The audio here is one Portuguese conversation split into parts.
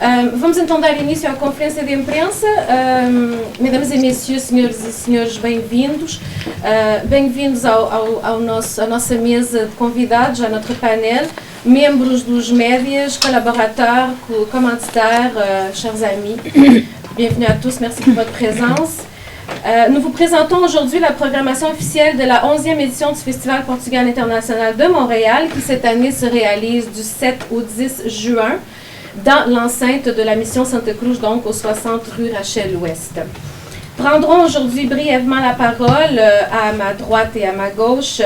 Vamos então dar início à conferência de imprensa. Mesdames et messieurs, senhoras e senhores, bem-vindos. Bem-vindos à nossa mesa de convidados, à notre panel, membros dos médias, collaborateurs, commanditaires, chers amis. Bienvenue à tous, merci pour votre présence. Nous vous présentons aujourd'hui la programmation officielle de la 11e édition du Festival Portugal International de Montréal, qui cette année se réalise du 7 au 10 juin dans l'enceinte de la mission Santa Cruz, donc au 60 rue Rachel-Ouest. Prendront aujourd'hui brièvement la parole à ma droite et à ma gauche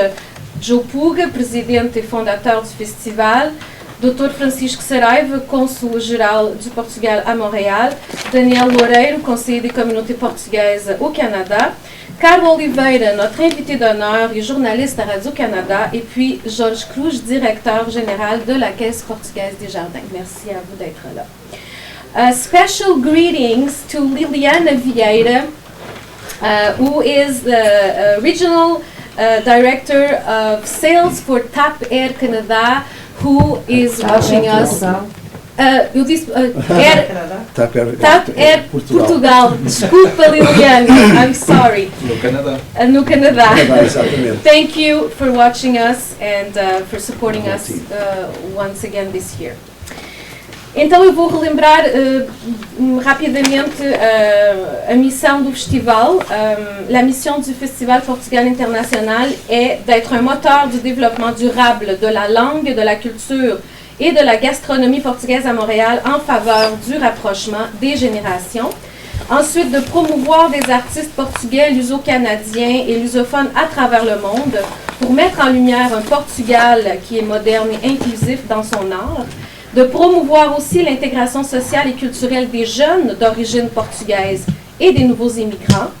Joe Puga, présidente et fondateur du festival, Dr. Francisco Saraiva, cônsul général du Portugal à Montréal, Daniel Loureiro, conseiller des communautés portugaises au Canada, Carlo Oliveira, notre invité d'honneur et journaliste à Radio-Canada, et puis Georges Cruz, directeur général de la Caisse portugaise des Jardins. Merci à vous d'être là. Special greetings to Liliana Vieira, who is the regional director of sales for TAP Air Canada, who is watching us. Eu disse TAP Air Portugal. Desculpa, Liliana. I'm sorry. No Canadá. No Canadá. Exatamente. Thank you for watching us and for supporting us once again this year. Então eu vou relembrar rapidamente a missão do festival. La mission du Festival Portugal International est d'être un moteur du développement durable de la langue, de la culture et de la gastronomie portugaise à Montréal en faveur du rapprochement des générations. Ensuite, de promouvoir des artistes portugais, luso-canadiens et lusophones à travers le monde pour mettre en lumière un Portugal qui est moderne et inclusif dans son art. De promouvoir aussi l'intégration sociale et culturelle des jeunes d'origine portugaise et des nouveaux immigrants,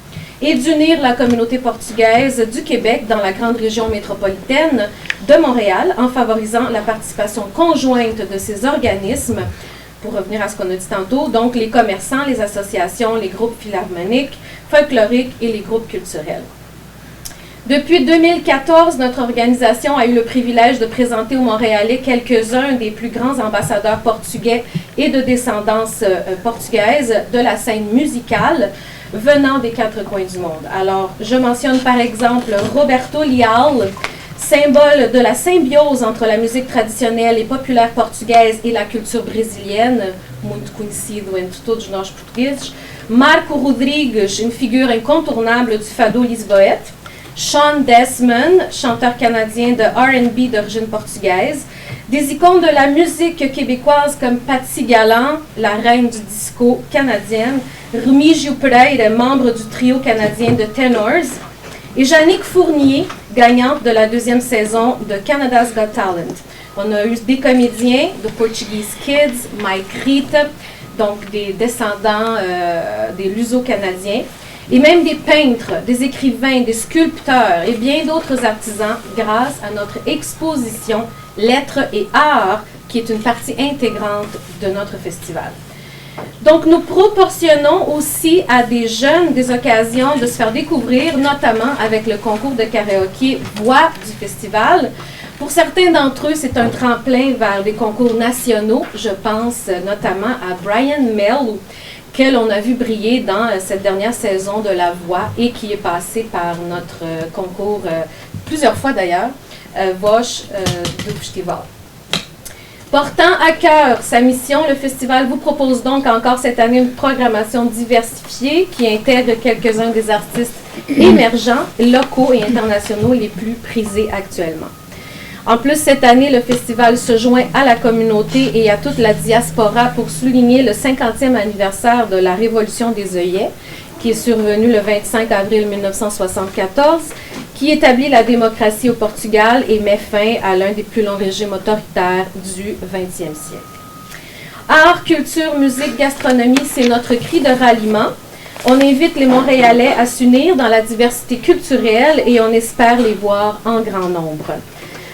et d'unir la communauté portugaise du Québec dans la grande région métropolitaine de Montréal en favorisant la participation conjointe de ces organismes, pour revenir à ce qu'on a dit tantôt, donc les commerçants, les associations, les groupes philharmoniques, folkloriques et les groupes culturels. Depuis 2014, notre organisation a eu le privilège de présenter aux Montréalais quelques-uns des plus grands ambassadeurs portugais et de descendance portugaise de la scène musicale venant des quatre coins du monde. Alors, je mentionne par exemple Roberto Leal, symbole de la symbiose entre la musique traditionnelle et populaire portugaise et la culture brésilienne, muito conhecido entre todos nós portugueses. Marco Rodrigues, une figure incontournable du fado lisboète. Sean Desmond, chanteur canadien de R&B d'origine portugaise. Des icônes de la musique québécoise comme Patsy Galland, la reine du disco canadienne. Remigio Pereira, membre du trio canadien de Tenors. Et Jannick Fournier, gagnante de la 2e saison de Canada's Got Talent. On a eu des comédiens, de Portuguese Kids, Mike Rita, donc des descendants des luso-canadiens. Et même des peintres, des écrivains, des sculpteurs et bien d'autres artisans grâce à notre exposition Lettres et Arts, qui est une partie intégrante de notre festival. Donc, nous proportionnons aussi à des jeunes des occasions de se faire découvrir, notamment avec le concours de karaoké Voix du festival. Pour certains d'entre eux, c'est un tremplin vers des concours nationaux. Je pense notamment à Brian Mell, qu'on a vu briller dans cette dernière saison de La Voix et qui est passé par notre concours plusieurs fois d'ailleurs, Voix do Festival. Portant à cœur sa mission, le festival vous propose donc encore cette année une programmation diversifiée qui intègre quelques-uns des artistes émergents, locaux et internationaux les plus prisés actuellement. En plus, cette année, le festival se joint à la communauté et à toute la diaspora pour souligner le 50e anniversaire de la Révolution des œillets, qui est survenue le 25 avril 1974, qui établit la démocratie au Portugal et met fin à l'un des plus longs régimes autoritaires du 20e siècle. Art, culture, musique, gastronomie, c'est notre cri de ralliement. On invite les Montréalais à s'unir dans la diversité culturelle et on espère les voir en grand nombre.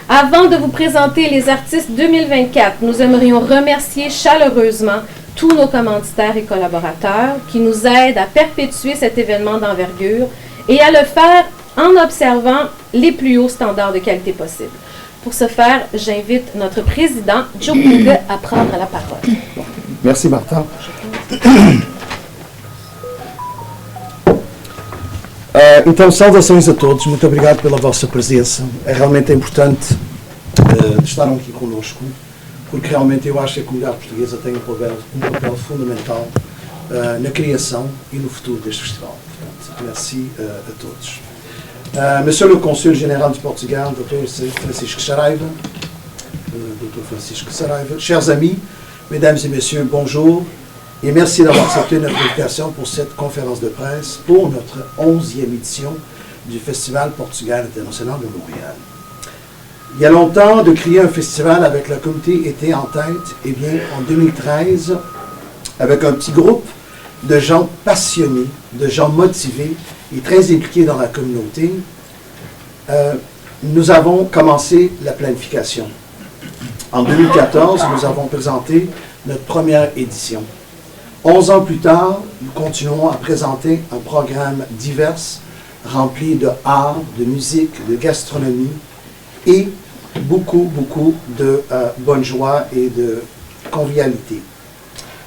Avant de vous présenter les artistes 2024, nous aimerions remercier chaleureusement tous nos commanditaires et collaborateurs qui nous aident à perpétuer cet événement d'envergure et à le faire en observant les plus hauts standards de qualité possibles. Pour ce faire, j'invite notre président, Joe Puga, à prendre la parole. Merci, Martha. Então, saudações a todos. Muito obrigado pela vossa presença. É realmente importante estarem aqui conosco, porque realmente eu acho que a comunidade portuguesa tem um papel fundamental na criação e no futuro deste festival. Portanto, merci a todos. Monsieur le Consul Général de Portugal, Dr. Francisco Saraiva, chers amis, mesdames et messieurs, bonjour, et merci d'avoir accepté notre invitation pour cette conférence de presse pour notre 11e édition du Festival Portugal International de Montréal. Il y a longtemps, de créer un festival avec la communauté était en tête, et bien en 2013, avec un petit groupe de gens passionnés, de gens motivés et très impliqués dans la communauté, nous avons commencé la planification. En 2014, nous avons présenté notre première édition. 11 ans plus tard, nous continuons à présenter un programme divers, rempli de art, de musique, de gastronomie et beaucoup de bonne joie et de convivialité.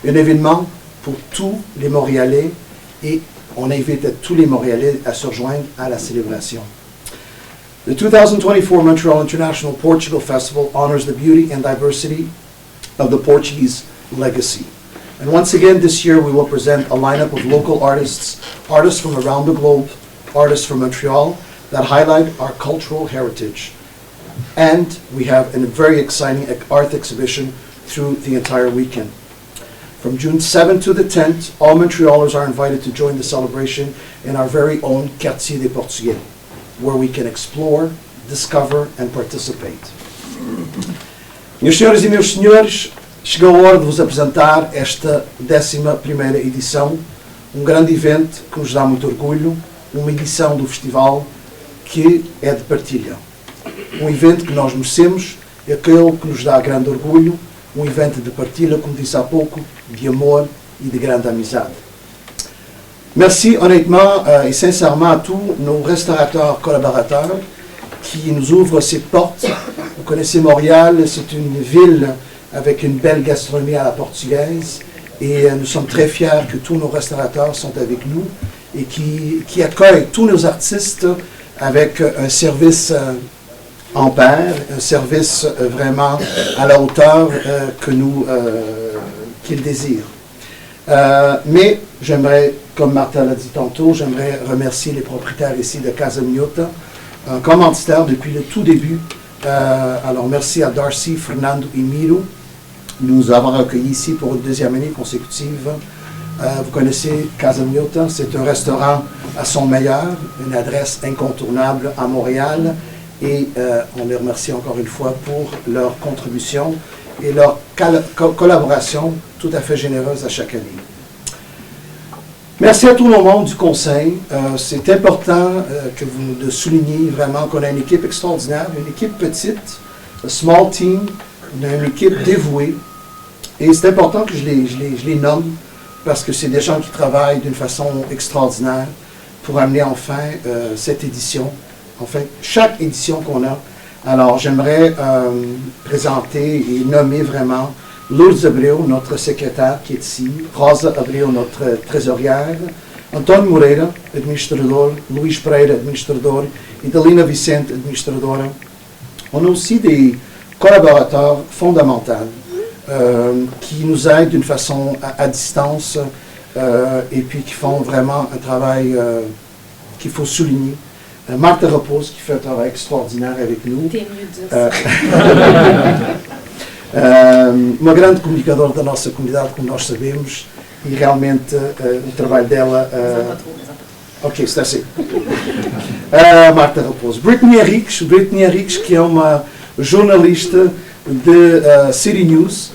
Un événement pour tous les Montréalais et on invite tous les Montréalais à se rejoindre à la célébration. The 2024 Montreal International Portugal Festival honors the beauty and diversity of the Portuguese legacy. And once again this year we will present a lineup of local artists, artists from around the globe, artists from Montreal that highlight our cultural heritage. And we have a very exciting art exhibition through the entire weekend. From June 7th to the 10th, all Montrealers are invited to join the celebration in our very own Quartier des Portugais, where we can explore, discover, and participate. Meus senhores e meus senhores, chegou a hora de vos apresentar esta 11ª edição, um grande evento que nos dá muito orgulho, uma edição do festival que é de partilha. Um evento que nós merecemos, é aquele que nos dá grande orgulho, um evento de partilha, como disse há pouco, de amor et de grande amizade. Merci honnêtement et sincèrement à tous nos restaurateurs collaborateurs qui nous ouvrent ses portes. Vous connaissez Montréal, c'est une ville avec une belle gastronomie à la portugaise et nous sommes très fiers que tous nos restaurateurs sont avec nous et qui accueillent tous nos artistes avec un service en pair, un service vraiment à la hauteur qu'ils désirent. Mais j'aimerais, comme Martha l'a dit tantôt, j'aimerais remercier les propriétaires ici de Casa Minhota, un commanditaire depuis le tout début. Alors merci à Darcy, Fernando et Miro de nous avoir accueillis ici pour une 2e année consécutive. Vous connaissez Casa Minhota, c'est un restaurant à son meilleur, une adresse incontournable à Montréal. Et on les remercie encore une fois pour leur contribution et leur collaboration tout à fait généreuse à chaque année. Merci à tout le monde du Conseil. C'est important de souligner vraiment qu'on a une équipe extraordinaire, une équipe petite, un small team, on a une équipe dévouée. Et c'est important que je les nomme parce que c'est des gens qui travaillent d'une façon extraordinaire pour amener enfin cette édition. Enfin, chaque édition qu'on a. Alors, j'aimerais présenter et nommer vraiment Lourdes Abreu, notre secrétaire qui est ici, Rosa Abreu, notre trésorière, António Moreira, administrador, Luís Pereira, administrador, et Dalina Vicente, administradora. On a aussi des collaborateurs fondamentaux qui nous aident d'une façon à distance et puis qui font vraiment un travail qu'il faut souligner. Martha Repose, qui fait un travail extraordinaire avec nous. Uma grande comunicadora da nossa comunidade, como nós sabemos, e realmente o trabalho dela... Ok, está assim. Martha Repose. Brittany Henriques, que é uma jornalista de City News,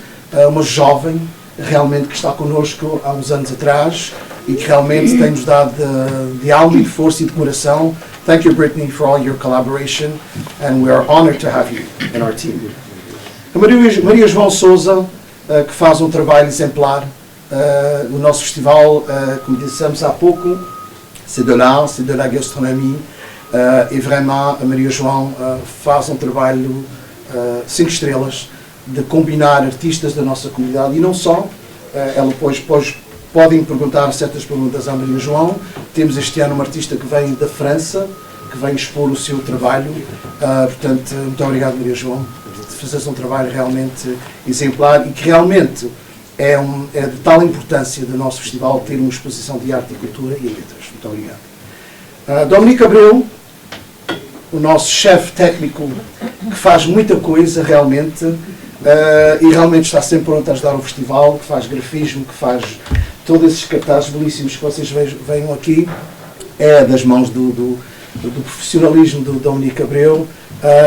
uma jovem, realmente, que está connosco há uns anos atrás e que realmente tem-nos dado de alma e de força e de coração. Thank you, Brittany, for all your collaboration, and we are honored to have you in our team. A Maria João Souza, que faz um trabalho exemplar. O nosso festival, como dissemos há pouco, c'est de l'art, c'est de la gastronomie, et vraiment, a Maria João faz um trabalho 5 estrelas de combinar artistas da nossa comunidade, e não só, podem perguntar certas perguntas à Maria João. Temos este ano uma artista que vem da França, que vem expor o seu trabalho. Portanto, muito obrigado, Maria João, por fazeres um trabalho realmente exemplar e que realmente é de tal importância do nosso festival ter uma exposição de arte e cultura e letras. Muito obrigado. Dominique Abreu, o nosso chefe técnico, que faz muita coisa realmente, e realmente está sempre pronto a ajudar o festival, que faz grafismo, que faz todos esses cartazes belíssimos que vocês vejam aqui, é das mãos do profissionalismo do Dominique Abreu,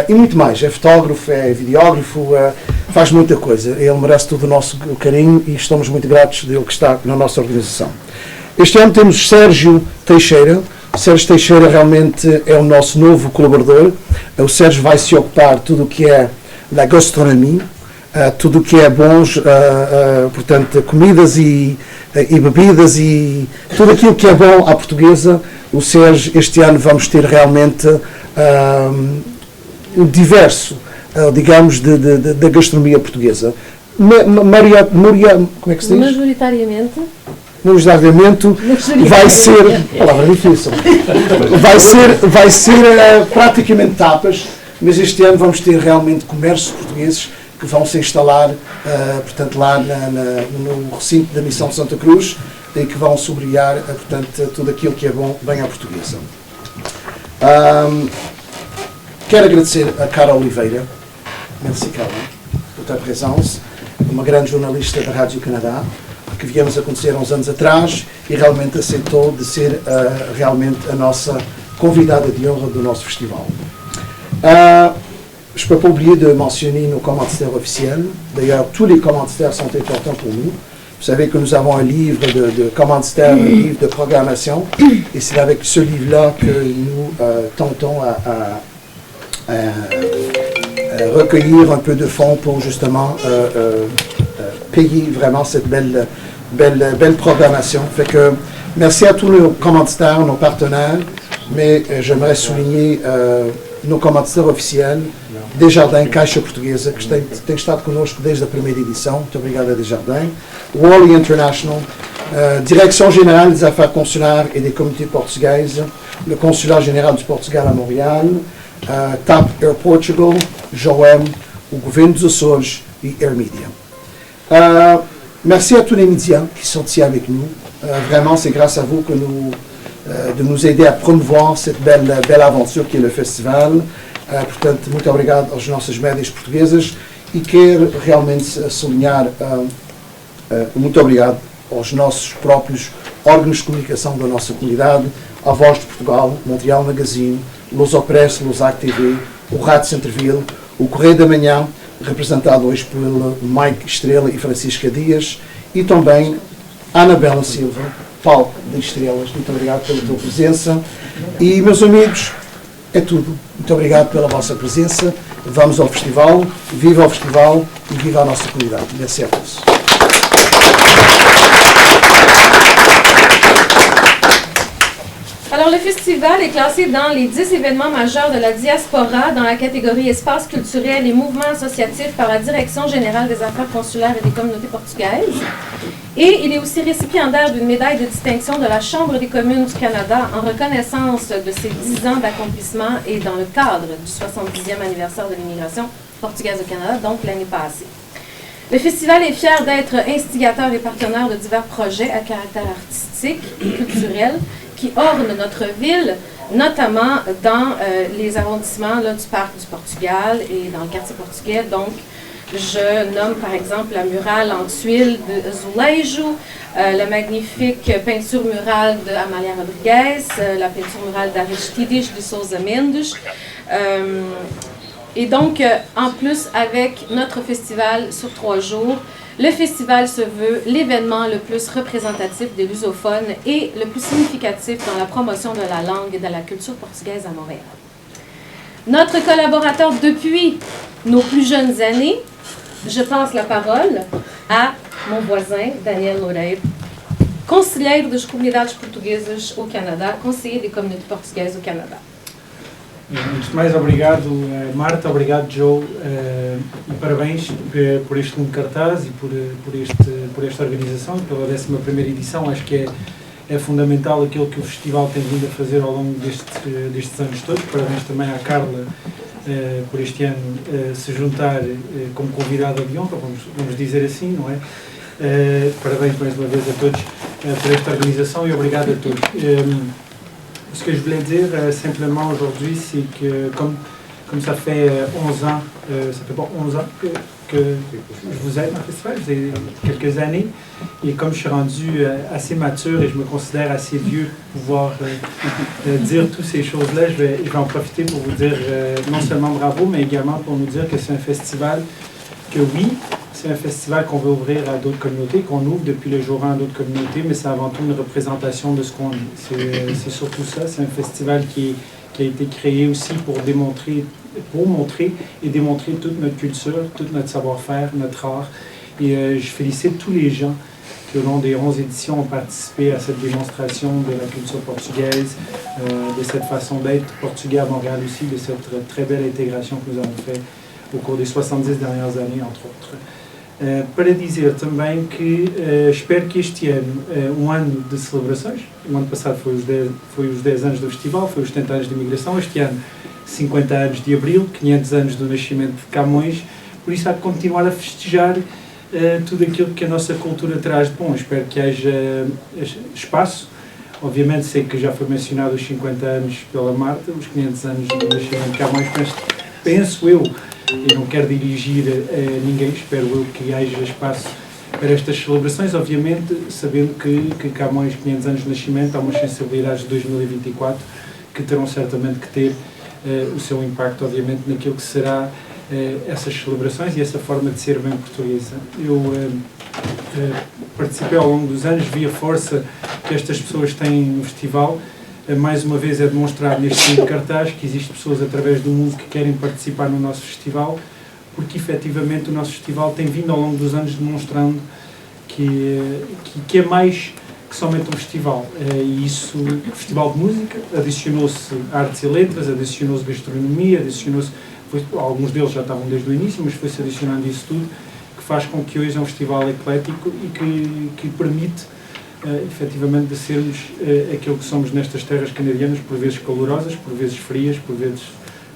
e muito mais. É fotógrafo, é videógrafo, faz muita coisa. Ele merece todo o nosso carinho e estamos muito gratos dele que está na nossa organização. Este ano temos Sérgio Teixeira. O Sérgio Teixeira realmente é o nosso novo colaborador. O Sérgio vai se ocupar de tudo o que é da gastronomia, tudo o que é bons, portanto, comidas e bebidas e tudo aquilo que é bom à portuguesa. O Sérgio, este ano vamos ter realmente um diverso, digamos, da gastronomia portuguesa. Maria, como é que se diz? Majoritariamente vai ser, palavra difícil, vai ser praticamente tapas, mas este ano vamos ter realmente comércios portugueses que vão se instalar, portanto, lá no recinto da Missão de Santa Cruz e que vão sobrelhar, portanto, tudo aquilo que é bom, bem à portuguesa. Quero agradecer a Cara Oliveira, merci Cara, por tua presença, uma grande jornalista da Rádio Canadá, que viemos a conhecer há uns anos atrás e realmente aceitou de ser realmente a nossa convidada de honra do nosso festival. Je ne peux pas oublier de mentionner nos commanditaires officiels. D'ailleurs, tous les commanditaires sont importants pour nous. Vous savez que nous avons un livre de commanditaires, un livre de programmation, et c'est avec ce livre-là que nous tentons à recueillir un peu de fonds pour justement payer vraiment cette belle programmation. Fait que merci à tous nos commanditaires, nos partenaires, mais j'aimerais souligner nos commanditaires officiels, Desjardins, Caixa Portuguesa, que tem estado connosco desde a primeira edição. Muito obrigado a Desjardins. Wally International, Direction Générale des Affaires Consulaires et des Communautés Portugaises, le Consulat Général du Portugal à Montréal, TAP Air Portugal, JOEM, o Governo dos Açores e Air Media. Merci à tous les médias qui sont ici avec nous. Vraiment, c'est grâce à vous que de nous aider à promouvoir cette belle aventure qui est le festival. Portanto, muito obrigado às nossas médias portuguesas e quero realmente sublinhar muito obrigado aos nossos próprios órgãos de comunicação da nossa comunidade, a Voz de Portugal, Montreal Magazine, Lusopress, Lusac TV, o Rádio Centreville, o Correio da Manhã, representado hoje por Mike Estrela e Francisca Dias, e também Anabela Silva, Palco de Estrelas. Muito obrigado pela tua presença. E, meus amigos, é tudo. Muito obrigado pela vossa presença. Vamos ao festival. Viva o festival e viva a nossa comunidade. Merci a todos. Alors, le festival est classé dans les 10 événements majeurs de la diaspora dans la catégorie espace culturel et mouvements associatifs par la Direction générale des affaires consulaires et des communautés portugaises. Et il est aussi récipiendaire d'une médaille de distinction de la Chambre des communes du Canada en reconnaissance de ses 10 ans d'accomplissement et dans le cadre du 70e anniversaire de l'immigration portugaise au Canada, donc l'année passée. Le festival est fier d'être instigateur et partenaire de divers projets à caractère artistique et culturel qui ornent notre ville, notamment dans les arrondissements là, du Parc du Portugal et dans le quartier portugais. Donc, je nomme par exemple la murale en tuiles de Zulejo, la magnifique peinture murale de Amália Rodrigues, la peinture murale d'Aristides de Sousa Mendes. Et donc, en plus, avec notre festival sur 3 jours, le festival se veut l'événement le plus représentatif des lusophones et le plus significatif dans la promotion de la langue et de la culture portugaise à Montréal. Notre collaborateur depuis nos plus jeunes années, je passe la parole à mon voisin, Daniel Loureiro, conselheiro das comunidades portuguesas au Canada, conseiller des communautés portugaises au Canada. Antes de mais, obrigado Marta, obrigado Joe, e parabéns por este lindo cartaz e por esta organização, pela 11ª edição. Acho que é fundamental aquilo que o festival tem vindo a fazer ao longo destes anos todos. Parabéns também à Carla por este ano se juntar como convidada de honra, vamos dizer assim, não é? Parabéns mais uma vez a todos por esta organisation et obrigado à tous. Ce que je voulais dire simplement aujourd'hui, c'est que comme ça fait 11 ans, ça fait pas 11 ans que je vous aide dans le festival, vous avez quelques années, et comme je suis rendu assez mature et je me considère assez vieux pour pouvoir dire toutes ces choses-là, je vais en profiter pour vous dire non seulement bravo, mais également pour nous dire que c'est un festival que oui, c'est un festival qu'on veut ouvrir à d'autres communautés, qu'on ouvre depuis le jour 1 à d'autres communautés, mais c'est avant tout une représentation de ce qu'on est. C'est surtout ça, c'est un festival qui a été créé aussi pour montrer et démontrer toute notre culture, tout notre savoir-faire, notre art. Et je félicite tous les gens qui au long des 11 éditions ont participé à cette démonstration de la culture portugaise, de cette façon d'être portugais à Montréal aussi, de cette très belle intégration que nous avons fait au cours des 70 dernières années, entre autres. Para dizer também que espero que este ano, ano de celebrações, o ano passado foi os 10 anos do festival, foi os 70 anos de imigração, este ano 50 anos de Abril, 500 anos do nascimento de Camões, por isso há de continuar a festejar tudo aquilo que a nossa cultura traz de bom. Espero que haja espaço. Obviamente sei que já foi mencionado os 50 anos pela Marta, os 500 anos do nascimento de Camões, mas penso eu não quero dirigir a ninguém, espero eu que haja espaço para estas celebrações, obviamente sabendo que Camões, 500 anos de nascimento, há umas sensibilidades de 2024 que terão certamente que ter o seu impacto, obviamente, naquilo que será essas celebrações e essa forma de ser bem portuguesa. Eu participei ao longo dos anos, vi a força que estas pessoas têm no festival. Mais uma vez é demonstrar neste cartaz que existem pessoas através do mundo que querem participar no nosso festival, porque efetivamente o nosso festival tem vindo ao longo dos anos demonstrando que é mais que somente um festival. E isso, o festival de música, adicionou-se artes e letras, adicionou-se gastronomia, alguns deles já estavam desde o início, mas foi-se adicionando isso tudo, que faz com que hoje é um festival eclético e que permite efetivamente de sermos aquilo que somos nestas terras canadianas, por vezes calorosas, por vezes frias, por vezes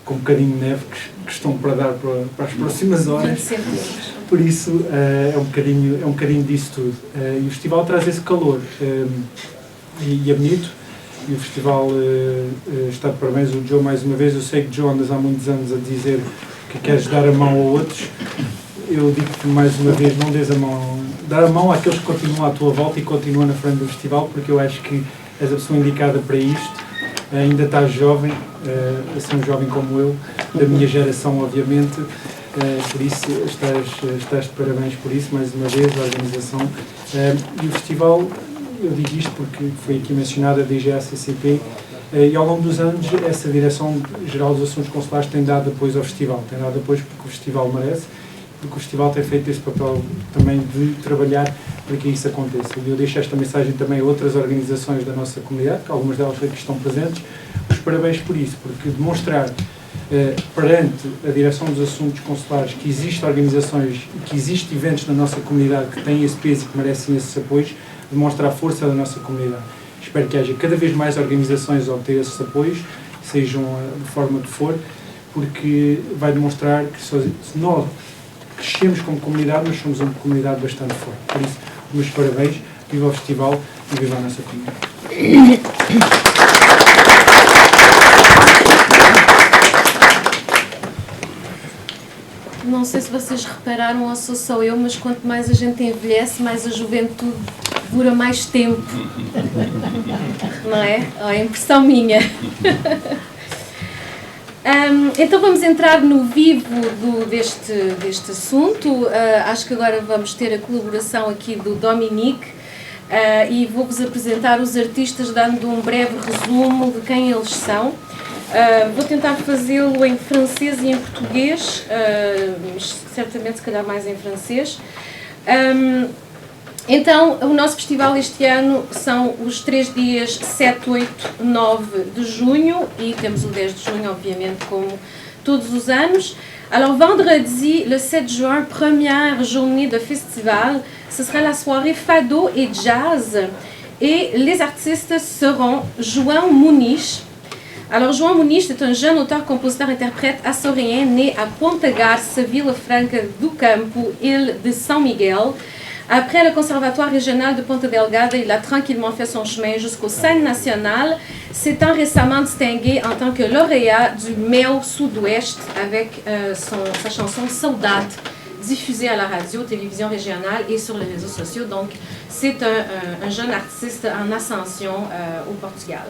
com um bocadinho de neve que estão para dar para as próximas horas. Por isso é um bocadinho disso tudo. E o festival traz esse calor e é bonito. E o festival está de parabéns. O Joe, mais uma vez, eu sei que Joe andas há muitos anos a dizer que queres dar a mão a outros. Eu digo-te mais uma vez, não dês a mão, dar a mão àqueles que continuam à tua volta e continuam na frente do festival, porque eu acho que és a pessoa indicada para isto. Ainda estás jovem, assim um jovem como eu, da minha geração, obviamente, por isso estás de parabéns por isso, mais uma vez, a organização. E o festival, eu digo isto porque foi aqui mencionada a DGACCP, e ao longo dos anos essa Direção-Geral dos Assuntos Consulares tem dado apoio ao festival, tem dado apoio porque o festival merece, porque o festival tem feito esse papel também de trabalhar para que isso aconteça. E eu deixo esta mensagem também a outras organizações da nossa comunidade, que algumas delas aqui estão presentes, os parabéns por isso, porque demonstrar perante a Direção dos Assuntos Consulares que existem organizações e que existem eventos na nossa comunidade que têm esse peso e que merecem esses apoios, demonstra a força da nossa comunidade. Espero que haja cada vez mais organizações a obter esses apoios, sejam de forma que for, porque vai demonstrar que se nós crescemos como comunidade, nós somos uma comunidade bastante forte. Por isso, meus parabéns, viva o festival e viva a nossa comunidade. Não sei se vocês repararam ou sou só eu, mas quanto mais a gente envelhece, mais a juventude dura mais tempo. Não é? É impressão minha. Então vamos entrar no vivo deste assunto. Acho que agora vamos ter a colaboração aqui do Dominique e vou-vos apresentar os artistas dando um breve resumo de quem eles são. Vou tentar fazê-lo em francês e em português, certamente se calhar mais em francês. Então, o nosso festival este ano são os 3 dias 7, 8, 9 de junho e temos o 10 de junho, obviamente, como todos os anos. Alors, vendredi, le 7 juin, première journée de festival, ce sera la soirée Fado et Jazz et les artistes seront João Muniz. Alors, João Muniz est un jeune auteur, compositeur, interprète açoréen né à Ponta Garça, Vila Franca do Campo, île de São Miguel. Après le Conservatoire régional de Ponta Delgada, il a tranquillement fait son chemin jusqu'aux scènes nationales, s'étant récemment distingué en tant que lauréat du MEO Sud-Ouest avec sa chanson Saudade, diffusée à la radio, télévision régionale et sur les réseaux sociaux. Donc, c'est un jeune artiste en ascension au Portugal.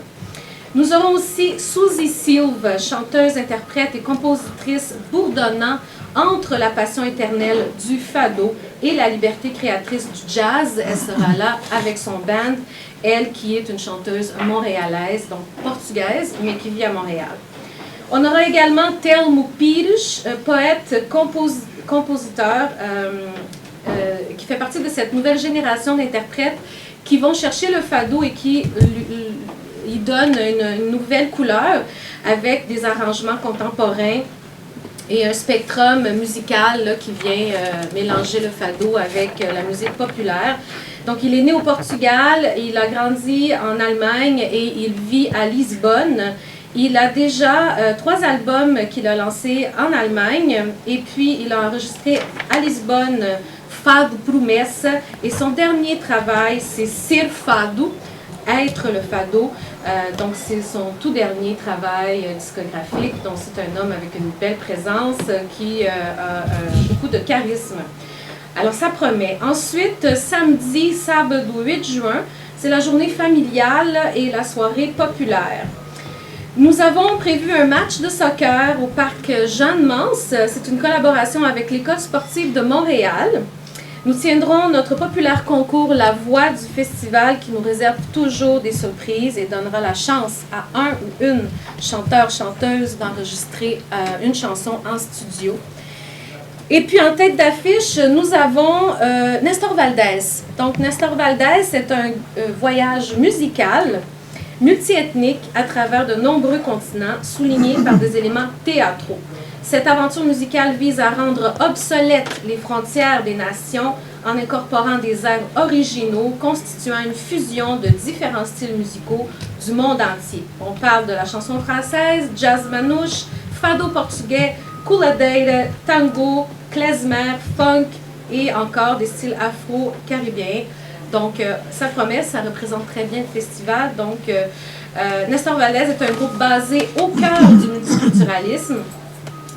Nous aurons aussi Suzy Silva, chanteuse, interprète et compositrice bourdonnant entre la passion éternelle du fado et la liberté créatrice du jazz. Elle sera là avec son band, elle qui est une chanteuse montréalaise, donc portugaise, mais qui vit à Montréal. On aura également Telmo Pires, poète, compositeur, qui fait partie de cette nouvelle génération d'interprètes qui vont chercher le fado et qui il donne une nouvelle couleur avec des arrangements contemporains et un spectrum musical là, qui vient mélanger le fado avec la musique populaire. Donc, il est né au Portugal, il a grandi en Allemagne et il vit à Lisbonne. Il a déjà 3 albums qu'il a lancés en Allemagne et puis il a enregistré à Lisbonne Fado Promessa et son dernier travail, c'est Ser Fado, être le fado. Donc, c'est son tout dernier travail discographique. Donc, c'est un homme avec une belle présence qui a beaucoup de charisme. Alors, ça promet. Ensuite, samedi, sábado 8 juin, c'est la journée familiale et la soirée populaire. Nous avons prévu un match de soccer au parc Jeanne-Mance. C'est une collaboration avec l'École sportive de Montréal. Nous tiendrons notre populaire concours La Voix du festival qui nous réserve toujours des surprises et donnera la chance à un ou une chanteur-chanteuse d'enregistrer une chanson en studio. Et puis en tête d'affiche, nous avons Nestor Valdés. Donc Nestor Valdés, c'est un voyage musical multiethnique à travers de nombreux continents, souligné par des éléments théâtraux. Cette aventure musicale vise à rendre obsolètes les frontières des nations en incorporant des airs originaux constituant une fusion de différents styles musicaux du monde entier. On parle de la chanson française, jazz manouche, fado portugais, culadeira, tango, klezmer, funk et encore des styles afro-caribéens. Donc, ça promet, ça représente très bien le festival. Donc, Nestor Valdés est un groupe basé au cœur du multiculturalisme.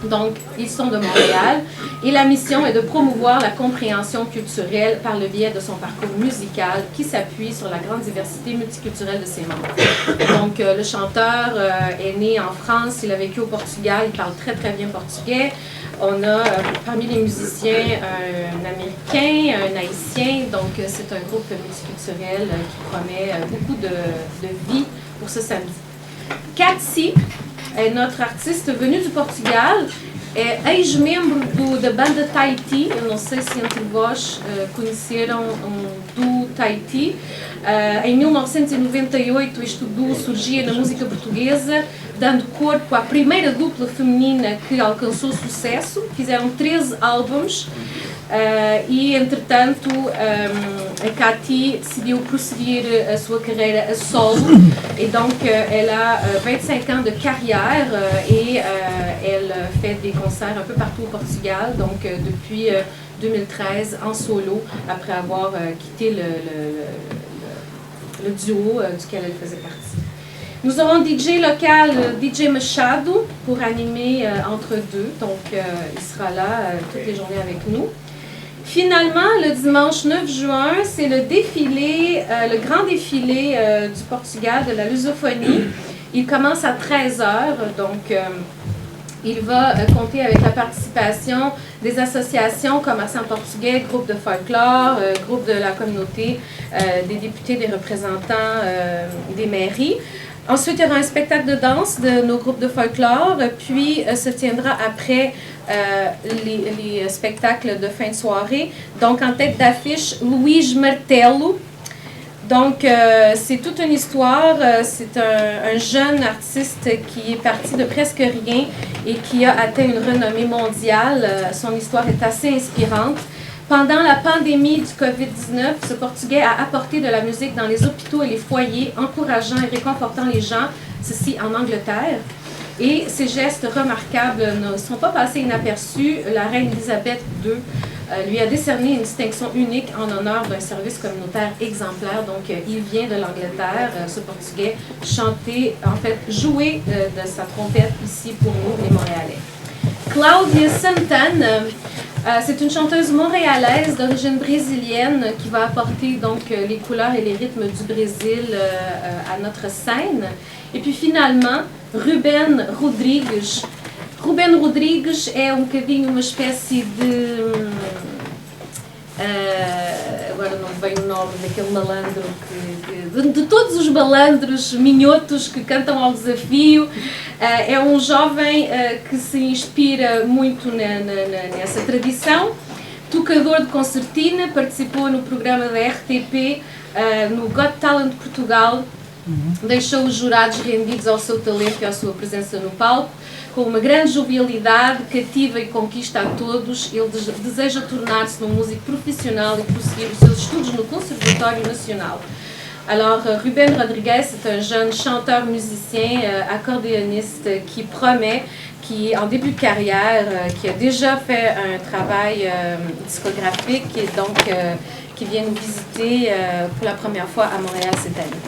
Donc, ils sont de Montréal et la mission est de promouvoir la compréhension culturelle par le biais de son parcours musical qui s'appuie sur la grande diversité multiculturelle de ses membres. Donc, le chanteur est né en France, il a vécu au Portugal, il parle très très bien portugais. On a parmi les musiciens un Américain, un Haïtien, donc c'est un groupe multiculturel qui promet beaucoup de vie pour ce samedi. Cathy é notre artiste venu do Portugal, é ex-membro da banda Tahiti. Eu não sei se entre vós conheceram do Tahiti. Em 1998 isto duo surgia na música portuguesa, dando corpo à primeira dupla feminina que alcançou sucesso. Fizeram 13 álbuns e, entretanto, a Cathy decidiu prosseguir a sua carreira a solo. Et donc, elle a 25 ans de carrière et elle fait des concerts un peu partout au Portugal, donc depuis 2013 en solo, après avoir quitté le duo duquel elle faisait partie. Nous aurons DJ local, DJ Machado, pour animer entre deux, donc il sera là toutes les journées avec nous. Finalement, le dimanche 9 juin, c'est le défilé, le grand défilé du Portugal de la lusophonie. Il commence à 13h, donc il va compter avec la participation des associations comme Accent Portugais, groupe de folklore, groupe de la communauté, des députés, des représentants des mairies. Ensuite, il y aura un spectacle de danse de nos groupes de folklore, puis se tiendra après les spectacles de fin de soirée. Donc, en tête d'affiche, Luís Martelo. Donc, c'est toute une histoire. C'est un jeune artiste qui est parti de presque rien et qui a atteint une renommée mondiale. Son histoire est assez inspirante. Pendant la pandémie du COVID-19, ce Portugais a apporté de la musique dans les hôpitaux et les foyers, encourageant et réconfortant les gens, ceci en Angleterre. Et ces gestes remarquables ne sont pas passés inaperçus. La reine Elisabeth II lui a décerné une distinction unique en honneur d'un service communautaire exemplaire. Donc, il vient de l'Angleterre, ce Portugais, jouer de sa trompette ici pour nous, les Montréalais. Claudia Santana, c'est une chanteuse montréalaise d'origine brésilienne qui va apporter donc les couleurs et les rythmes du Brésil à notre scène. Et puis finalement, Ruben Rodrigues. Ruben Rodrigues é bocadinho uma espécie de... agora não vem o nome daquele malandro de todos os malandros minhotos que cantam ao desafio. É jovem que se inspira muito nessa tradição. Tocador de concertina, participou no programa da RTP, no Got Talent Portugal. Deixou os jurados rendidos ao seu talento e à sua presença no palco. Com uma grande jovialidade, cativa e conquista a todos, ele deseja tornar-se um músico profissional e prosseguir os seus estudos no Conservatório Nacional. Alors, Ruben Rodrigues est un jeune chanteur-musicien, accordéoniste qui promet, qui est en début de carrière, qui a déjà fait un travail discographique et donc qui vient nous visiter pour la première fois à Montréal cette année.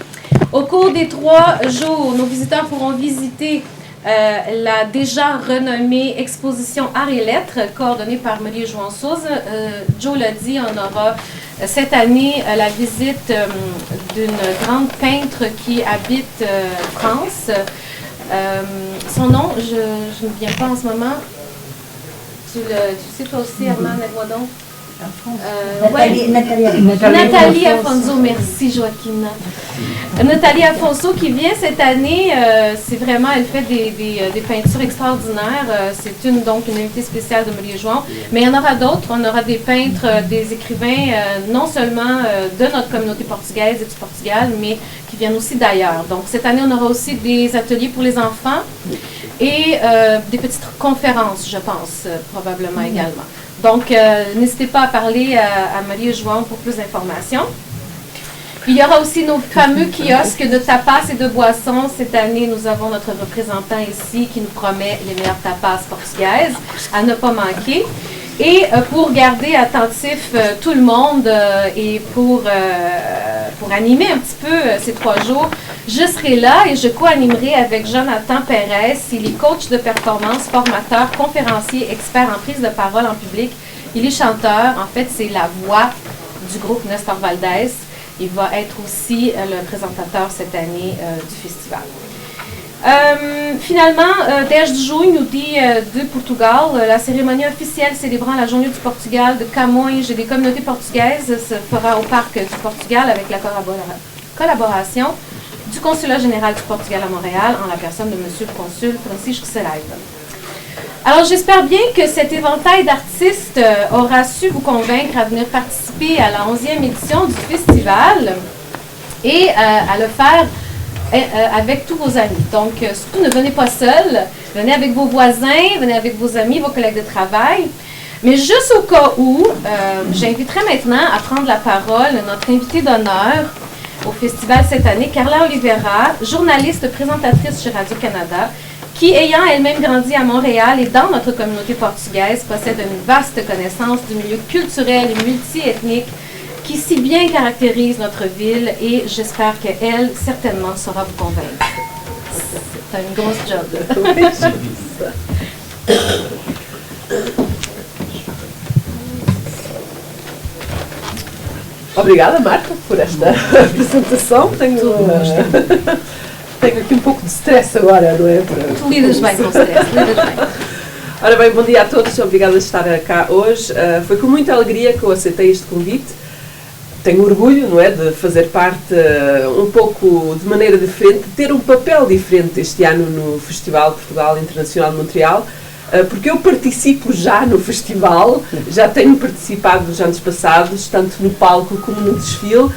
Au cours des 3 jours, nos visiteurs pourront visiter la déjà renommée exposition Arts et Lettres, coordonnée par Maria-João Souza. Joe l'a dit, on aura cette année la visite d'une grande peintre qui habite France. Son nom, je ne viens pas en ce moment. Tu sais toi aussi, Herman, aide-moi donc. Nathalie Afonso, merci Joaquina. Nathalie Afonso qui vient cette année, c'est vraiment, elle fait des peintures extraordinaires. C'est donc une invitée spéciale de Maria-João, mais il y en aura d'autres. On aura des peintres, des écrivains, non seulement de notre communauté portugaise et du Portugal, mais qui viennent aussi d'ailleurs. Donc cette année, on aura aussi des ateliers pour les enfants et des petites conférences, je pense, probablement également. Donc, n'hésitez pas à parler à Maria-João pour plus d'informations. Il y aura aussi nos fameux kiosques de tapas et de boissons. Cette année, nous avons notre représentant ici qui nous promet les meilleures tapas portugaises à ne pas manquer. Et pour garder attentif tout le monde et pour animer un petit peu ces 3 jours, je serai là et je co-animerai avec Jonathan Perez. Il est coach de performance, formateur, conférencier, expert en prise de parole en public. Il est chanteur. En fait, c'est la voix du groupe Nestor Valdez. Il va être aussi le présentateur cette année du festival. Finalement, 10 de junho, dia de Portugal, la cérémonie officielle célébrant la journée du Portugal de Camões et des communautés portugaises se fera au Parc du Portugal avec la collaboration du Consulat général du Portugal à Montréal en la personne de Monsieur le Consul Francisco Saraiva. Alors, j'espère bien que cet éventail d'artistes aura su vous convaincre à venir participer à la 11e édition du festival et à le faire avec tous vos amis. Donc, surtout, ne venez pas seul, venez avec vos voisins, venez avec vos amis, vos collègues de travail. Mais juste au cas où, j'inviterai maintenant à prendre la parole notre invitée d'honneur au festival cette année, Carla Oliveira, journaliste présentatrice chez Radio-Canada, qui, ayant elle-même grandi à Montréal et dans notre communauté portugaise, possède une vaste connaissance du milieu culturel et multiethnique qui si bien caractérise notre ville et j'espère qu'elle, certainement, saura vous convaincre. C'est une grosse job, là. Oui, j'ai vu ça. Obrigada, Marta, por esta apresentação. Tenho aqui pouco de stress agora, não é? Tu lidas bem com o stress, lidas bem. Ora bem, bom dia a todos e obrigada por estar cá hoje. Foi com muita alegria que eu aceitei este convite. tenho orgulho, não é, de fazer parte um pouco de maneira diferente, ter um papel diferente este ano no Festival Portugal Internacional de Montreal, porque eu participo já no festival, já tenho participado nos anos passados, tanto no palco como no desfile,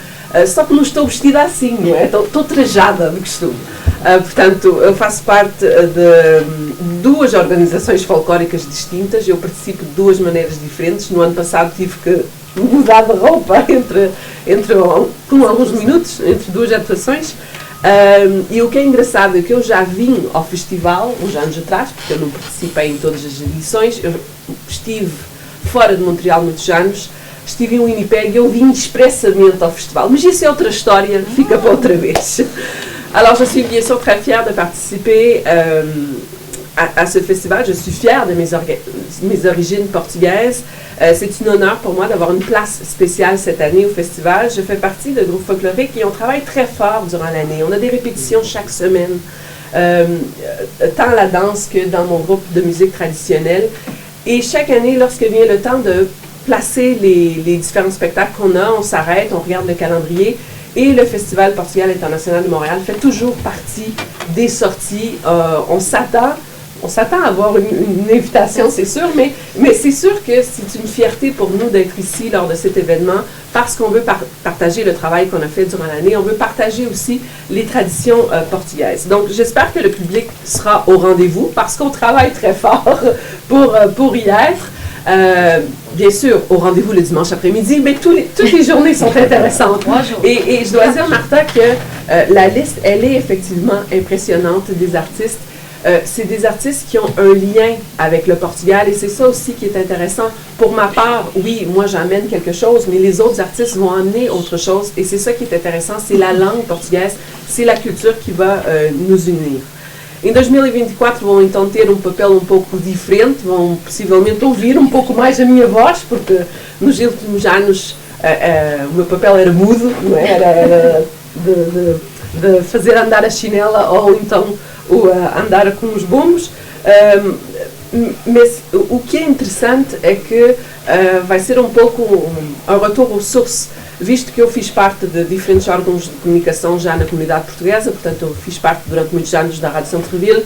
só que não estou vestida assim, não é? Estou trajada de costume. Portanto, eu faço parte de duas organizações folclóricas distintas, eu participo de duas maneiras diferentes. No ano passado tive que mudar de roupa com alguns minutos, entre duas atuações. E o que é engraçado é que eu já vim ao festival uns anos atrás, porque eu não participei em todas as edições, eu estive fora de Montreal muitos anos, estive em Winnipeg e eu vim expressamente ao festival. Mas isso é outra história, fica para outra vez. Alors je suis bien sûr très fière de participer à ce festival. Je suis fière de mes origines portugaises. C'est un honneur pour moi d'avoir une place spéciale cette année au festival. Je fais partie de groupes folkloriques et on travaille très fort durant l'année. On a des répétitions chaque semaine, tant la danse que dans mon groupe de musique traditionnelle. Et chaque année, lorsque vient le temps de placer les différents spectacles qu'on a, on s'arrête, on regarde le calendrier. Et le Festival Portugal International de Montréal fait toujours partie des sorties. On s'attend à avoir une invitation, c'est sûr, mais c'est sûr que c'est une fierté pour nous d'être ici lors de cet événement parce qu'on veut partager le travail qu'on a fait durant l'année. On veut partager aussi les traditions portugaises. Donc, j'espère que le public sera au rendez-vous parce qu'on travaille très fort pour y être. Bien sûr, au rendez-vous le dimanche après-midi, mais toutes les journées sont intéressantes. Et je dois dire, Martha, que la liste, elle est effectivement impressionnante des artistes. C'est des artistes qui ont un lien avec le Portugal et c'est ça aussi qui est intéressant. Pour ma part, oui, moi j'amène quelque chose, mais les autres artistes vont amener autre chose et c'est ça qui est intéressant, c'est la langue portugaise, c'est la culture qui va nous unir. Em 2024 vão então ter um papel um pouco diferente, vão possivelmente ouvir um pouco mais a minha voz, porque nos últimos anos o meu papel era mudo, não é? Era de fazer andar a chinela ou então andar com os bombos. Mas o que é interessante é que vai ser um pouco um retorno aux sources, visto que eu fiz parte de diferentes órgãos de comunicação já na comunidade portuguesa, portanto eu fiz parte durante muitos anos da Rádio Centre-Ville,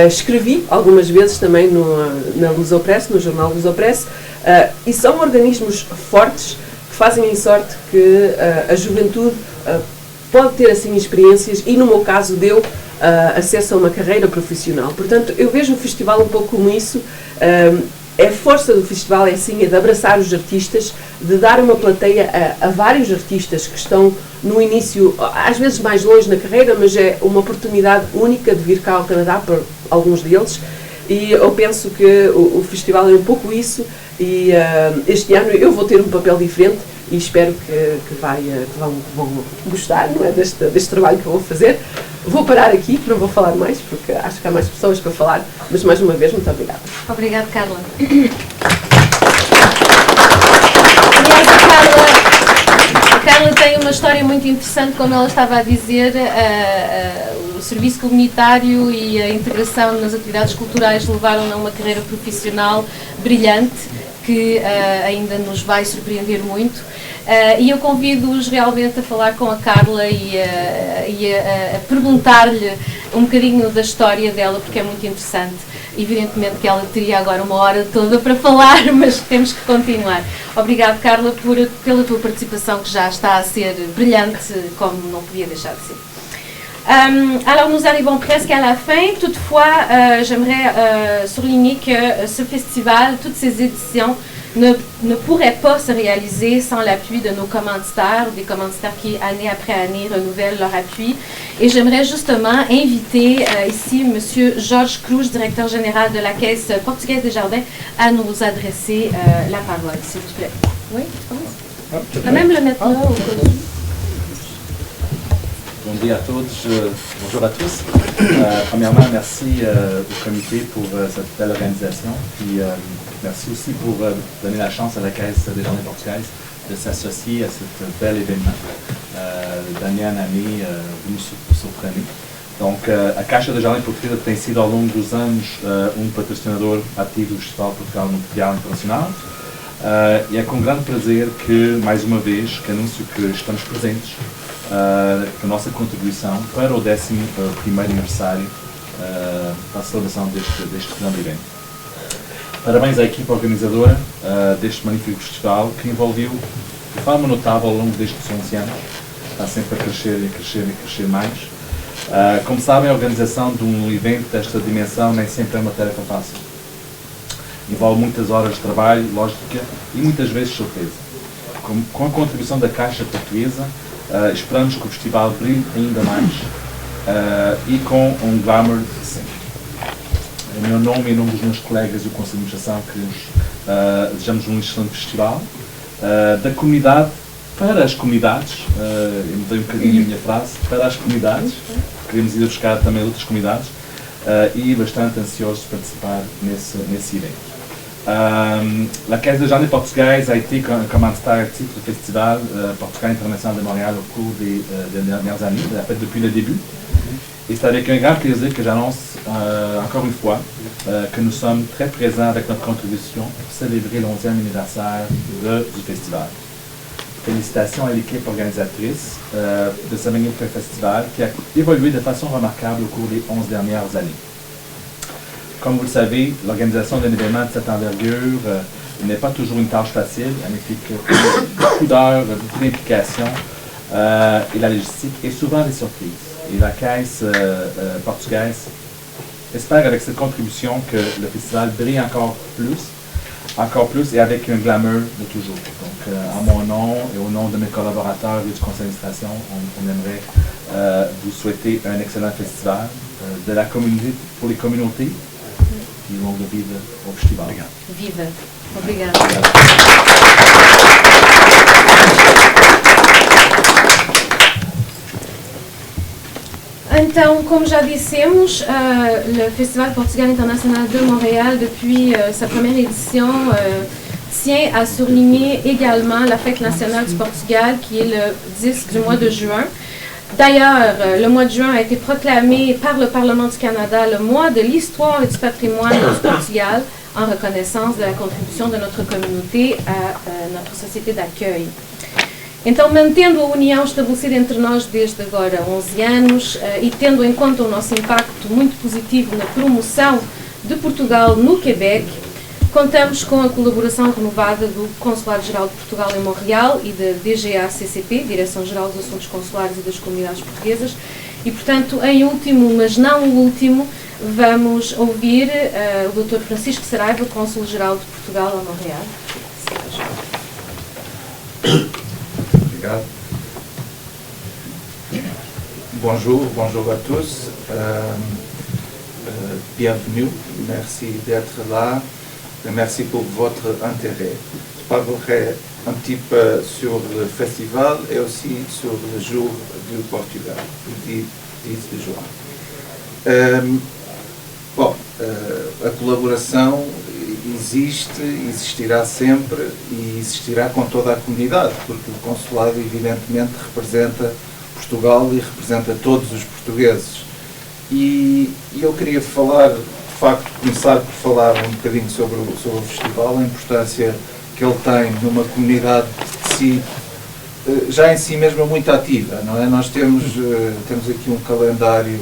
escrevi algumas vezes também na Lusopress, no jornal Lusopress, e são organismos fortes que fazem em sorte que a juventude pode ter assim experiências e no meu caso deu acesso a uma carreira profissional. Portanto, eu vejo o festival um pouco como isso. A força do festival é sim, é de abraçar os artistas, de dar uma plateia a vários artistas que estão no início, às vezes mais longe na carreira, mas é uma oportunidade única de vir cá ao Canadá para alguns deles. E eu penso que o festival é um pouco isso e este ano eu vou ter um papel diferente e espero que vão gostar, não é, deste trabalho que eu vou fazer. Vou parar aqui, não vou falar mais, porque acho que há mais pessoas para falar, mas mais uma vez, muito obrigada. Obrigada, Carla. A Carla tem uma história muito interessante, como ela estava a dizer, o serviço comunitário e a integração nas atividades culturais levaram-na a uma carreira profissional brilhante, que ainda nos vai surpreender muito. E eu convido-os realmente a falar com a Carla e a perguntar-lhe um bocadinho da história dela, porque é muito interessante. Evidentemente que ela teria agora uma hora toda para falar, mas temos que continuar. Obrigado, Carla, pela tua participação, que já está a ser brilhante, como não podia deixar de ser. Alors nous arrivons presque à la fin, toutefois j'aimerais souligner que ce festival, toutes ces éditions ne pourraient pas se réaliser sans l'appui de nos commanditaires, des commanditaires qui année après année renouvellent leur appui. Et j'aimerais justement inviter ici M. Jorge Cruz, directeur général de la Caisse portugaise des Jardins, à nous adresser la parole, s'il vous plaît. Oui, je peux même le mettre là au cas où. Bon dia a todos, bonjour à tous. Premièrement, merci au comité pour cette belle organisation. Puis merci aussi pour donner la chance à la Caisse des Jardins portugaises de s'associer à cet bel événement. D'année en année, vous nous surprenez. Donc, a Caixa de Jardins Portuguesa tem sido ao longo dos anos patrocinador ativo do Festival Portugal Mundial Internacional. E é com grande prazer que, mais uma vez, que anúncio que estamos presentes com a nossa contribuição para o 11º aniversário da celebração deste grande evento. Parabéns à equipa organizadora deste magnífico festival, que envolveu de forma notável ao longo destes 11 anos. Está sempre a crescer e a crescer e a crescer mais. Como sabem, a organização de um evento desta dimensão nem sempre é uma tarefa fácil. Envolve muitas horas de trabalho, lógica e muitas vezes surpresa. Com a contribuição da Caixa Portuguesa, esperamos que o festival brilhe ainda mais e com um glamour sempre. Em meu nome e em nome dos meus colegas do Conselho de Administração, que desejamos um excelente festival, da comunidade para as comunidades, eu mudei um bocadinho a minha frase, para as comunidades, queremos ir buscar também outras comunidades, e bastante ansiosos de participar nesse evento. La Caisse de Jardins Portugais a été commanditaire titre du Festival Portugal International de Montréal au cours des dernières années, en fait depuis le début. Et c'est avec un grand plaisir que j'annonce encore une fois que nous sommes très présents avec notre contribution pour célébrer l'11e anniversaire du festival. Félicitations à l'équipe organisatrice de ce magnifique festival qui a évolué de façon remarquable au cours des 11 dernières années. Comme vous le savez, l'organisation d'un événement de cette envergure n'est pas toujours une tâche facile, elle implique beaucoup d'heures, beaucoup d'implications et la logistique et souvent des surprises. Et la Caisse portugaise espère avec cette contribution que le festival brille encore plus et avec un glamour de toujours. Donc en mon nom et au nom de mes collaborateurs et du conseil d'administration, on aimerait vous souhaiter un excellent festival de la communauté pour les communautés. E longa vida ao festival. Obrigado. Viva! Obrigada. Então, como já dissemos, le Festival Portugal International de Montréal, depuis sa première édition, tient à souligner également la fête nationale du Portugal, qui est le 10 du mois de juin. D'ailleurs, le mois de juin a été proclamé par le Parlement du Canada le mois de l'histoire et du patrimoine du Portugal, en reconnaissance de la contribuição de notre communauté à notre société d'accueil. Então, mantendo a união estabelecida entre nós desde agora 11 anos e tendo em conta o nosso impacto muito positivo na promoção de Portugal no Quebec, contamos com a colaboração renovada do Consulado-Geral de Portugal em Montreal e da DGACCP, Direção-Geral dos Assuntos Consulares e das Comunidades Portuguesas, e, portanto, em último, mas não o último, vamos ouvir o Dr. Francisco Saraiva, Cônsul-Geral de Portugal a Montreal. Obrigado. Bonjour à tous. Bienvenue. Merci d'être là. Merci pour votre intérêt. Je parlerai un petit peu sur le festival et aussi sur le jour du Portugal, le 10 de juin. A colaboração existe, existirá sempre e existirá com toda a comunidade, porque o consulado evidentemente representa Portugal e representa todos os portugueses. E eu queria falar, de facto, começar por falar um bocadinho sobre o festival, a importância que ele tem numa comunidade de si, já em si mesma muito ativa, não é? Nós temos aqui um calendário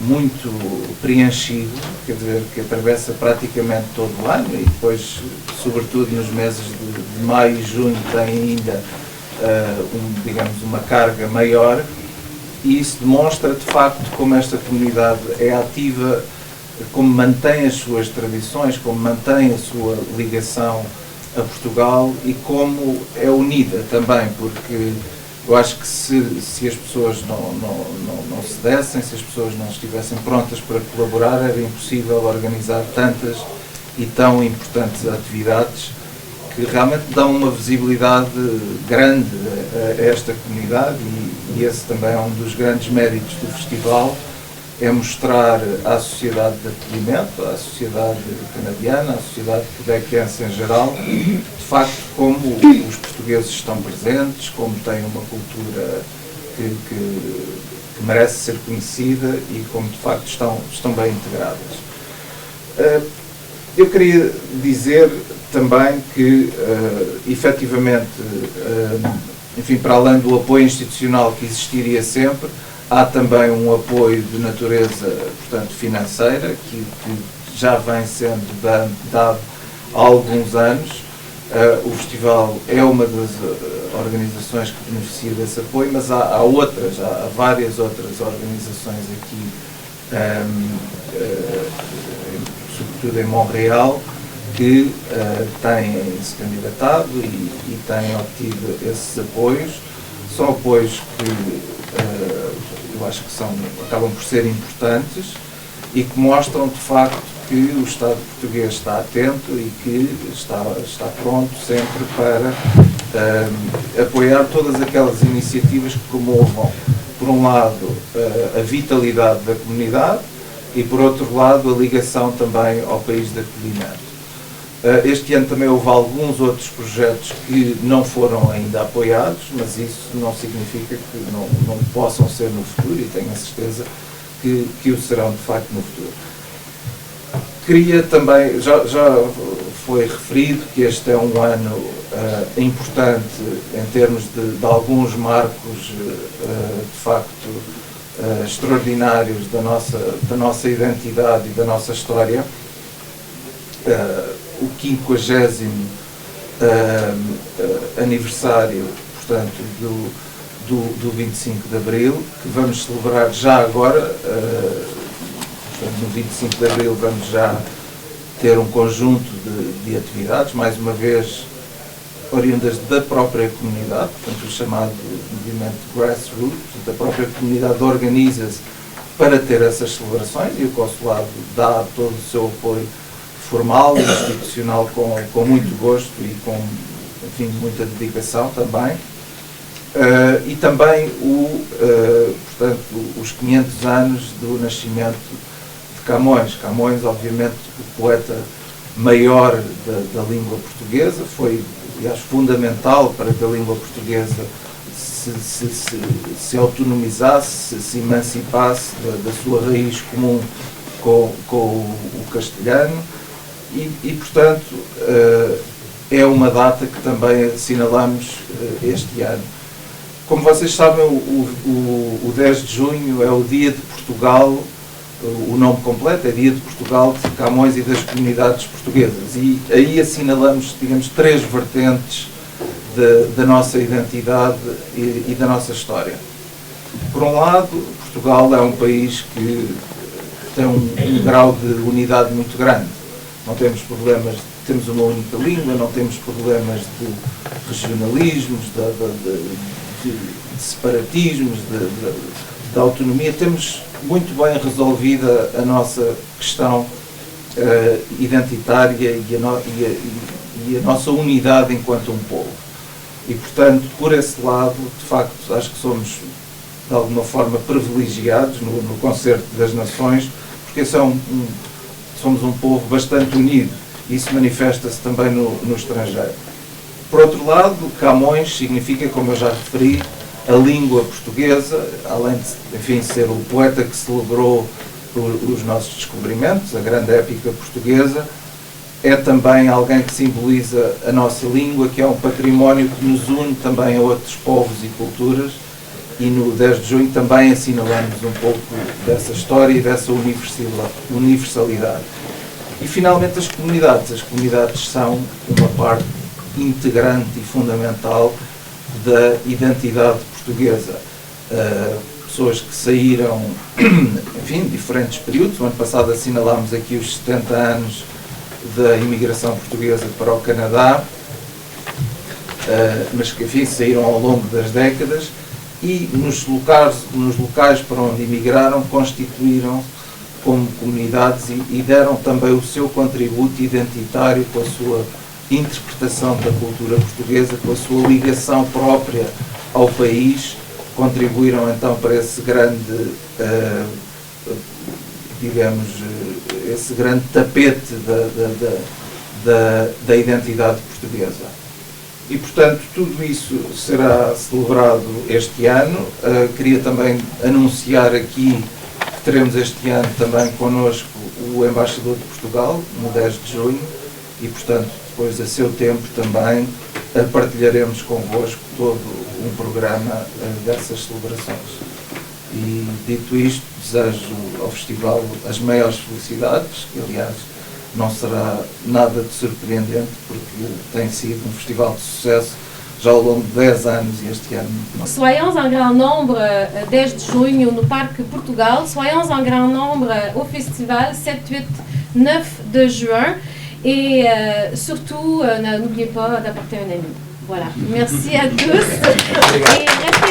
muito preenchido, quer dizer, que atravessa praticamente todo o ano e depois, sobretudo nos meses de maio e junho, tem ainda digamos, uma carga maior, e isso demonstra de facto como esta comunidade é ativa, como mantém as suas tradições, como mantém a sua ligação a Portugal e como é unida também, porque eu acho que se as pessoas não se dessem, se as pessoas não estivessem prontas para colaborar, era impossível organizar tantas e tão importantes atividades que realmente dão uma visibilidade grande a esta comunidade, e esse também é um dos grandes méritos do festival, é mostrar à sociedade de acolhimento, à sociedade canadiana, à sociedade quebequense em geral, de facto como os portugueses estão presentes, como têm uma cultura que merece ser conhecida e como de facto estão bem integradas. Eu queria dizer também que, efetivamente, enfim, para além do apoio institucional que existiria sempre, há também um apoio de natureza, portanto, financeira, que já vem sendo dado há alguns anos. O festival é uma das organizações que beneficia desse apoio, mas há várias outras organizações aqui, sobretudo em Montreal, que têm se candidatado e têm obtido esses apoios. São apoios que eu acho que acabam por ser importantes e que mostram de facto que o Estado português está atento e que está pronto sempre para apoiar todas aquelas iniciativas que promovam, por um lado, a vitalidade da comunidade e, por outro lado, a ligação também ao país de acolhimento. Este ano também houve alguns outros projetos que não foram ainda apoiados, mas isso não significa que não possam ser no futuro, e tenho a certeza que o serão de facto no futuro. Queria também, já foi referido que este é um ano importante em termos de alguns marcos de facto extraordinários da nossa identidade e da nossa história. O 50º aniversário, portanto, do 25 de Abril, que vamos celebrar já agora. Portanto, no 25 de Abril vamos já ter um conjunto de atividades, mais uma vez oriundas da própria comunidade, portanto o chamado movimento grassroots, portanto a própria comunidade organiza-se para ter essas celebrações e o Consulado dá todo o seu apoio formal e institucional com muito gosto e com, enfim, muita dedicação também. E também portanto, os 500 anos do nascimento de Camões. Camões, obviamente, o poeta maior da língua portuguesa, foi, aliás, fundamental para que a língua portuguesa se autonomizasse, se emancipasse da sua raiz comum com o castelhano e, portanto, é uma data que também assinalamos este ano. Como vocês sabem, o 10 de junho é o Dia de Portugal, o nome completo é Dia de Portugal, de Camões e das comunidades portuguesas. E aí assinalamos, digamos, 3 vertentes da nossa identidade e da nossa história. Por um lado, Portugal é um país que tem um grau de unidade muito grande. Não temos problemas, temos uma única língua, não temos problemas de regionalismos, de separatismos, de autonomia. Temos muito bem resolvida a nossa questão identitária e a nossa unidade enquanto um povo. E, portanto, por esse lado, de facto, acho que somos, de alguma forma, privilegiados no Concerto das Nações, porque somos um povo bastante unido. Isso manifesta-se também no estrangeiro. Por outro lado, Camões significa, como eu já referi, a língua portuguesa, além de, enfim, ser o poeta que celebrou os nossos descobrimentos, a grande épica portuguesa, é também alguém que simboliza a nossa língua, que é um património que nos une também a outros povos e culturas, e no 10 de junho também assinalamos um pouco dessa história e dessa universalidade. E finalmente as comunidades. As comunidades são uma parte integrante e fundamental da identidade portuguesa. Pessoas que saíram, enfim, diferentes períodos. O ano passado assinalámos aqui os 70 anos da imigração portuguesa para o Canadá, mas que, enfim, saíram ao longo das décadas e nos locais para onde imigraram constituíram como comunidades e deram também o seu contributo identitário com a sua interpretação da cultura portuguesa, com a sua ligação própria ao país, contribuíram então para esse grande, digamos, esse grande tapete da identidade portuguesa. E, portanto, tudo isso será celebrado este ano. Queria também anunciar aqui teremos este ano também connosco o embaixador de Portugal, no 10 de junho, e, portanto, depois a seu tempo também partilharemos convosco todo um programa dessas celebrações. E, dito isto, desejo ao festival as maiores felicidades, que, aliás, não será nada de surpreendente, porque tem sido um festival de sucesso já ao longo de 10 anos e este ano. Soyons en grand nombre 10 de junho no Parque Portugal, soyons en grand nombre au festival 7, 8, 9 de juin et surtout n'oubliez pas d'apporter un ami. Voilà. Merci à tous et restez